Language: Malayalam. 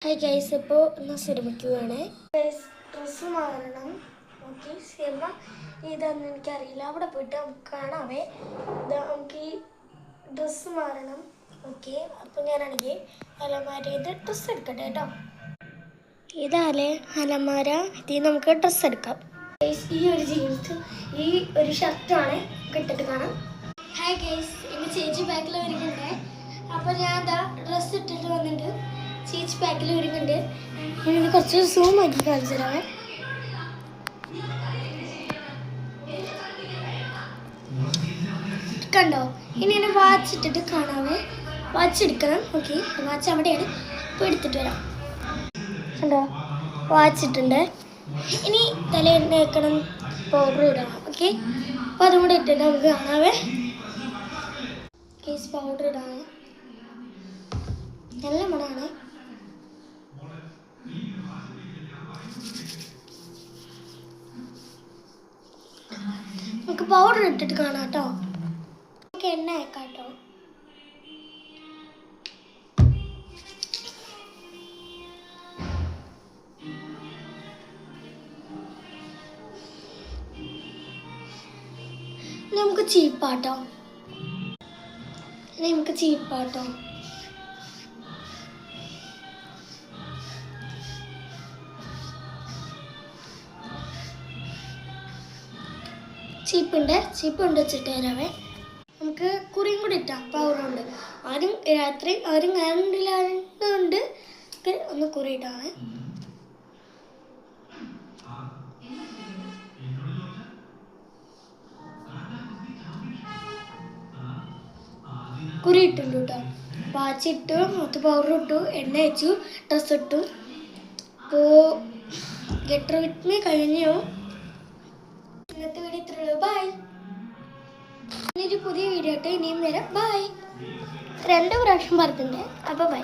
ഹായ് ഗൈസ്, ഇപ്പോൾ ഒന്ന് ശ്രമിക്കുകയാണ്. ഡ്രസ്സ് മാറണം. ഓക്കെ, സിനിമ ഇതാന്ന് എനിക്കറിയില്ല. അവിടെ പോയിട്ട് നമുക്ക് കാണാവേ. നമുക്ക് ഈ ഡ്രസ്സ് മാറണം. ഓക്കെ, അപ്പോൾ ഞാനാണെങ്കിൽ അലമാരയിൽ ഡ്രസ്സ് എടുക്കട്ടെ കേട്ടോ. ഇതാലേ അലമാര, ഇതിൽ നമുക്ക് ഡ്രസ്സ് എടുക്കാം. ഈ ഒരു ജീൻസ്, ഈ ഒരു ഷർട്ടാണ് ഇട്ടിട്ട് കാണാം. ഹായ് ഗൈസ്, എൻ്റെ ചേച്ചി ബാക്കിൽ വരുന്നുണ്ട്. അപ്പോൾ ഞാൻ എന്താ ഡ്രസ്സ് ഇട്ടിട്ട് വന്നിട്ട് ചേച്ചി ബാക്കിൽ വരുന്നുണ്ട്. ഇനി കുറച്ച് സൂം ആക്കി കാണിച്ചു തരാവേ. കണ്ടോ? ഇനി എന്നെ വാച്ച് ഇട്ടിട്ട് കാണാവേ. വാച്ച് എടുക്കണം. ഓക്കെ, വാച്ച് അവിടെയാണ്. ഇപ്പോൾ എടുത്തിട്ട് വരാം. കണ്ടോ? വാച്ച് ഇട്ടുണ്ട്. ഇനി തലയെണ്ണ വെക്കണം, പൗഡർ ഇടണം. ഓക്കെ, അപ്പോൾ അതും കൂടെ ഇട്ടിട്ട് നമുക്ക് കാണാവേ. Case powder ഇടാണ്. നല്ല മണമാണ്. നമുക്ക് പൗഡർ ഇട്ടിട്ട് കാണാം കേട്ടോ. നമുക്ക് എണ്ണ വെക്കാം കേട്ടോ. നമുക്ക് ചീപ്പാട്ടോ. ചീപ്പ് ഉണ്ട് വെച്ചിട്ട് തരാവേ. നമുക്ക് കുറിയും കൂടി ഇട്ടാം. പൗറുണ്ട്. ആരും രാത്രി ആരും കണ്ടില്ലാണ്ട് ഒന്ന് കുറി ഇട്ടാണ്. കുറി ഇട്ടുണ്ട് കേട്ടോ. വാച്ചിട്ടു, മൊത്തം പൗഡർ ഇട്ടു, എണ്ണ വെച്ചു, ഡ്രസ് ഇട്ടു. അപ്പോൾ ഗെറ്റ് വിത്ത് മീ കഴിഞ്ഞു. ഇന്നത്തെ വീഡിയോ ഇത്രയുള്ളൂ. ബൈ. ഇനിയൊരു പുതിയ വീഡിയോ ആയിട്ട് ഇനിയും വരാം. ബൈ. 2 പ്രാവശ്യം പറഞ്ഞിട്ടുണ്ട്. അപ്പോൾ ബൈ.